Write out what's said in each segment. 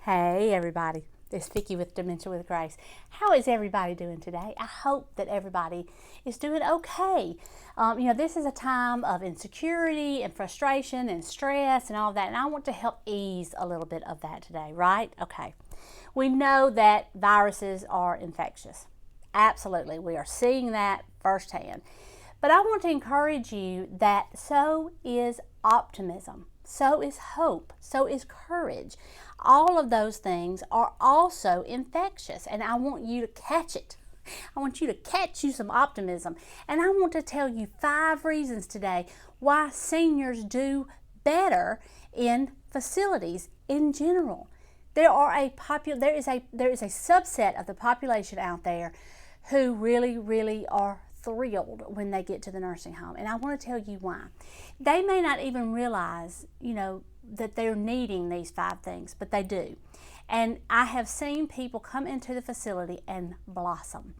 Hey everybody, it's Vicky with Dementia with Grace. How is everybody doing today? I hope that everybody is doing okay. This is a time of insecurity and frustration and stress and all of that, and I want to help ease a little bit of that today, right? Okay. We know that viruses are infectious. Absolutely, we are seeing that firsthand. But I want to encourage you that so is optimism, so is hope, so is courage. All of those things are also infectious, and I want you to catch it. I want you to catch you some optimism. And I want to tell you 5 reasons today why seniors do better in facilities in general. There is a subset of the population out there who really are thrilled when they get to the nursing home, and I want to tell you why. They may not even realize, that they're needing these 5 things, but they do. And I have seen people come into the facility and blossom.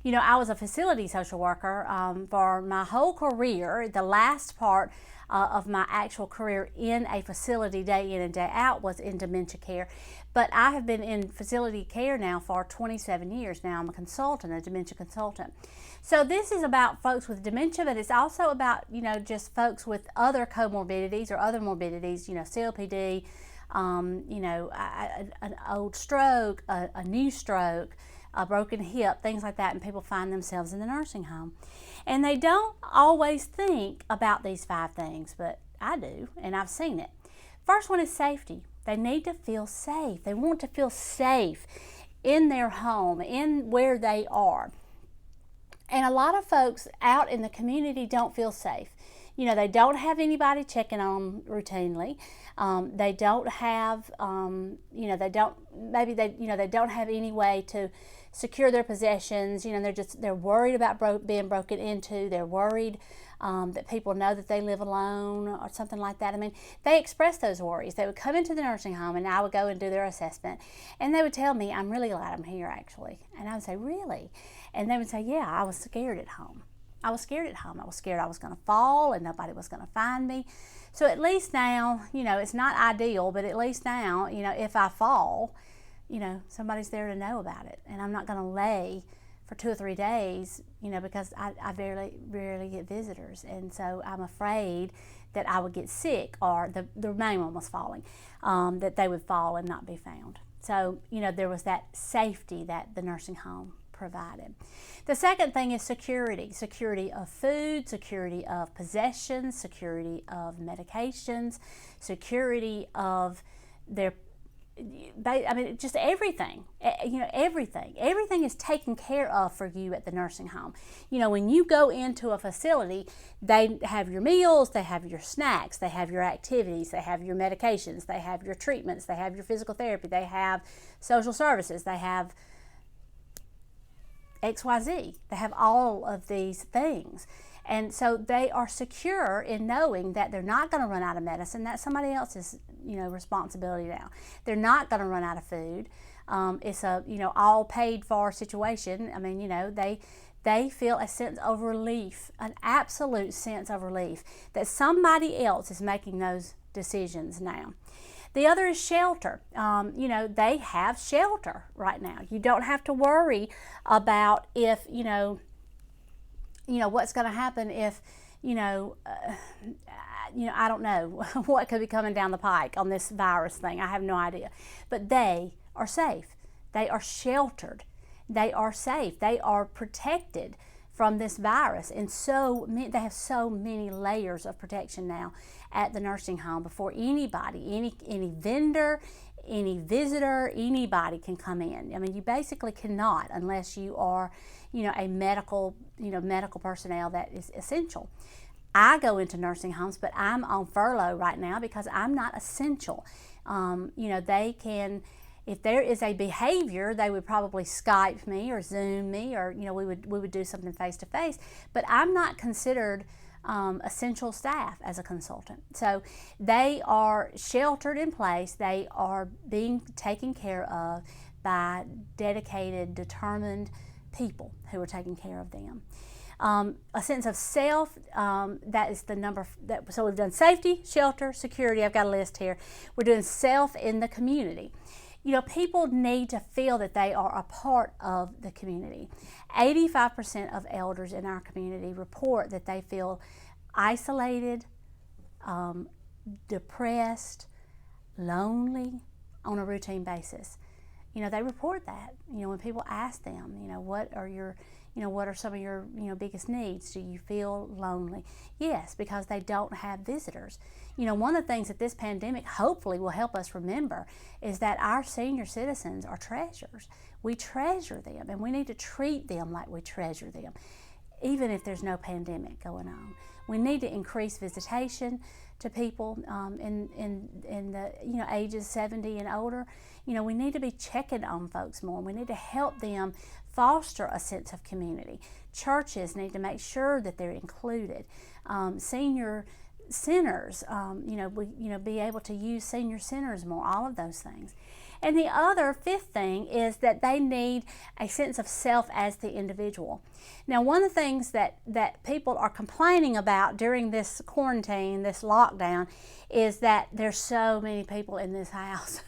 I was a facility social worker for my whole career. The last part of my actual career in a facility day in and day out was in dementia care. But I have been in facility care now for 27 years now. I'm a consultant, a dementia consultant. So this is about folks with dementia, but it's also about, just folks with other comorbidities or other morbidities, COPD, an old stroke, a new stroke, a broken hip, things like that, and people find themselves in the nursing home. And they don't always think about these 5 things, but I do, and I've seen it. First one is safety. They need to feel safe. They want to feel safe in their home, in where they are. And a lot of folks out in the community don't feel safe. They don't have anybody checking on them routinely. They don't have, they don't have any way to secure their possessions. They're worried about being broken into. They're worried that people know that they live alone or something like that. They express those worries. They would come into the nursing home and I would go and do their assessment, and they would tell me, "I'm really glad I'm here, actually." And I would say, "Really?" And they would say, "Yeah, I was scared at home. I was scared at home. I was scared I was going to fall and nobody was going to find me." So at least now, it's not ideal, but at least now, if I fall, somebody's there to know about it. And I'm not going to lay for 2 or 3 days, because I rarely get visitors. And so I'm afraid that I would get sick, or the main one was falling, that they would fall and not be found. So, there was that safety that the nursing home provided. The second thing is security. Security of food, security of possessions, security of medications, security of their, just everything. Everything is taken care of for you at the nursing home. When you go into a facility, they have your meals, they have your snacks, they have your activities, they have your medications, they have your treatments, they have your physical therapy, they have social services, they have XYZ. They have all of these things. And so they are secure in knowing that they're not going to run out of medicine. That's somebody else's, responsibility now. They're not going to run out of food. It's a, all paid for situation. They feel a sense of relief, an absolute sense of relief that somebody else is making those decisions now. The other is shelter. They have shelter right now. You don't have to worry about if, what's going to happen if, I don't know what could be coming down the pike on this virus thing. I have no idea. But they are safe. They are sheltered. They are safe. They are protected from this virus, and they have so many layers of protection now at the nursing home before anybody, any vendor, any visitor, anybody can come in. You basically cannot unless you are, a medical personnel that is essential. I go into nursing homes, but I'm on furlough right now because I'm not essential. They can. If there is a behavior, they would probably Skype me or Zoom me, or we would do something face to face. But I'm not considered essential staff as a consultant. So they are sheltered in place. They are being taken care of by dedicated, determined people who are taking care of them. A sense of self, that is the number. So we've done safety, shelter, security. I've got a list here. We're doing self in the community. You know, people need to feel that they are a part of the community. 85% of elders in our community report that they feel isolated, depressed, lonely on a routine basis. You know, they report that. You know, when people ask them, you know, what are some of your, biggest needs? Do you feel lonely? Yes, because they don't have visitors. You know, one of the things that this pandemic hopefully will help us remember is that our senior citizens are treasures. We treasure them, and we need to treat them like we treasure them, even if there's no pandemic going on. We need to increase visitation to people in the ages 70 and older. You know, we need to be checking on folks more. We need to help them foster a sense of community. Churches need to make sure that they're included. Senior centers, be able to use senior centers more, all of those things. And the other fifth thing is that they need a sense of self as the individual. Now, one of the things that people are complaining about during this quarantine, this lockdown, is that there's so many people in this house.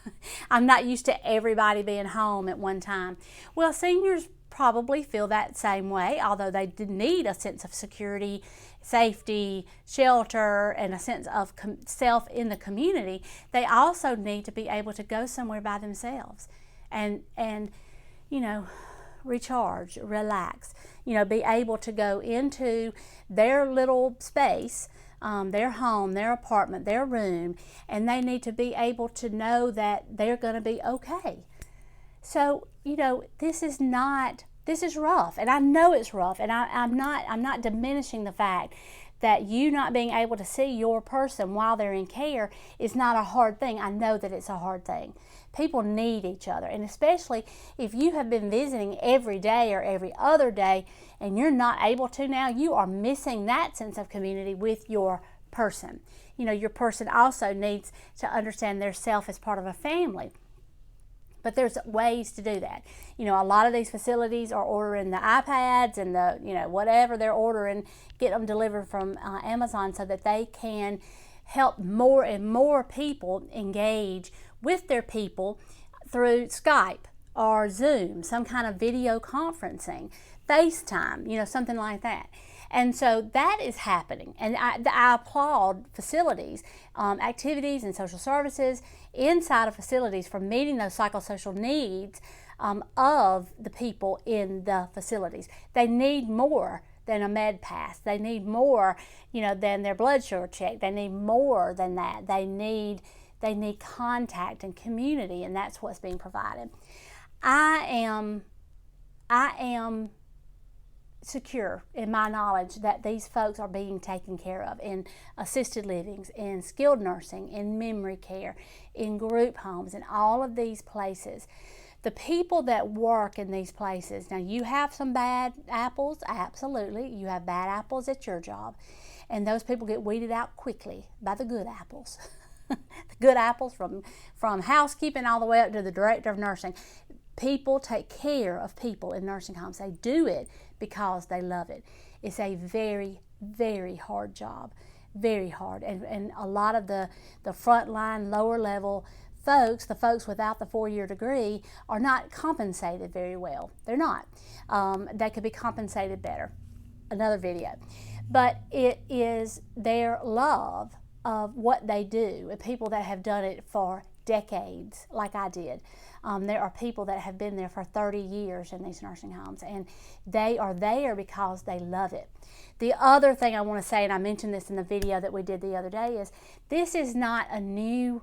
I'm not used to everybody being home at one time. Well, seniors probably feel that same way, although they need a sense of security, safety, shelter, and a sense of self in the community. They also need to be able to go somewhere by themselves and recharge, relax, be able to go into their little space, their home, their apartment, their room, and they need to be able to know that they're going to be okay. So, this is rough, and I know it's rough, and I'm not diminishing the fact that you not being able to see your person while they're in care is not a hard thing. I know that it's a hard thing. People need each other, and especially if you have been visiting every day or every other day and you're not able to now, you are missing that sense of community with your person. Your person also needs to understand their self as part of a family. But there's ways to do that. A lot of these facilities are ordering the iPads and the, whatever they're ordering, get them delivered from Amazon so that they can help more and more people engage with their people through Skype or Zoom, some kind of video conferencing, FaceTime, something like that. And so that is happening, and I applaud facilities, activities and social services inside of facilities for meeting those psychosocial needs of the people in the facilities. They need more than a med pass. They need more, than their blood sugar check. They need more than that. They need contact and community, and that's what's being provided. I am secure in my knowledge that these folks are being taken care of in assisted livings, in skilled nursing, in memory care, in group homes, in all of these places. The people that work in these places, now you have some bad apples, absolutely. You have bad apples at your job, and those people get weeded out quickly by the good apples. The good apples from housekeeping all the way up to the director of nursing. People take care of people in nursing homes. They do it because they love it. It's a very, very hard job, very hard. And a lot of the frontline, lower level folks, the folks without the 4-year degree, are not compensated very well. They're not. They could be compensated better. Another video. But it is their love of what they do, and people that have done it for decades, like I did. There are people that have been there for 30 years in these nursing homes, and they are there because they love it. The other thing I want to say, and I mentioned this in the video that we did the other day, is this is not a new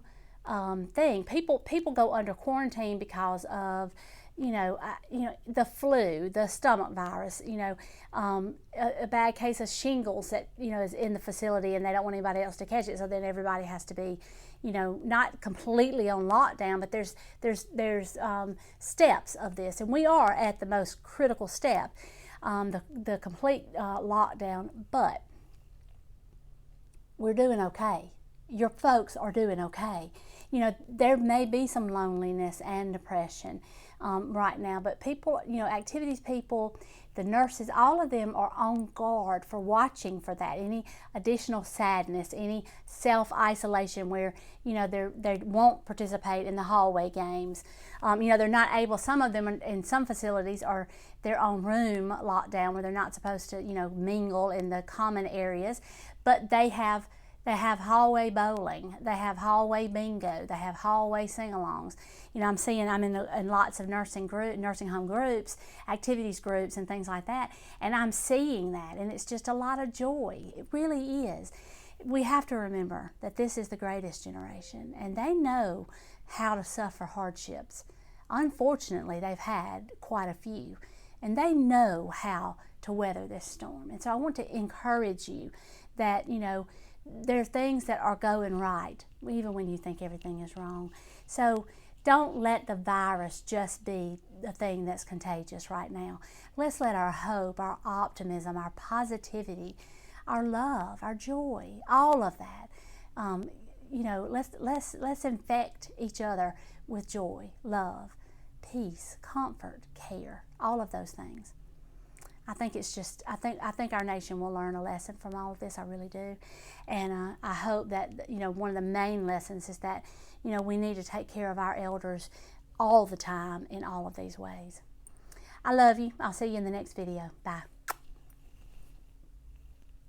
thing. People go under quarantine because of the flu, the stomach virus, a bad case of shingles that is in the facility, and they don't want anybody else to catch it, so then everybody has to be not completely on lockdown, but there's steps of this, and we are at the most critical step, the complete lockdown, but we're doing okay. your folks are doing okay. You know, there may be some loneliness and depression right now, but people, you know, activities people, the nurses, all of them are on guard for watching for that. Any additional sadness, any self-isolation where, you know, they won't participate in the hallway games. You know, they're not able, some of them in some facilities are their own room locked down where they're not supposed to, you know, mingle in the common areas, but they have hallway bowling, they have hallway bingo, they have hallway sing-alongs. You know, I'm in lots of nursing home groups, activities groups and things like that, and I'm seeing that, and it's just a lot of joy. It really is. We have to remember that this is the greatest generation, and they know how to suffer hardships. Unfortunately, they've had quite a few, and they know how to weather this storm. And so I want to encourage you that, you know, there are things that are going right, even when you think everything is wrong. So don't let the virus just be the thing that's contagious right now. Let's let our hope, our optimism, our positivity, our love, our joy, all of that, you know, let's infect each other with joy, love, peace, comfort, care, all of those things. I think it's just, I think our nation will learn a lesson from all of this. I really do. And I hope that, you know, one of the main lessons is that, you know, we need to take care of our elders all the time in all of these ways. I love you. I'll see you in the next video. Bye.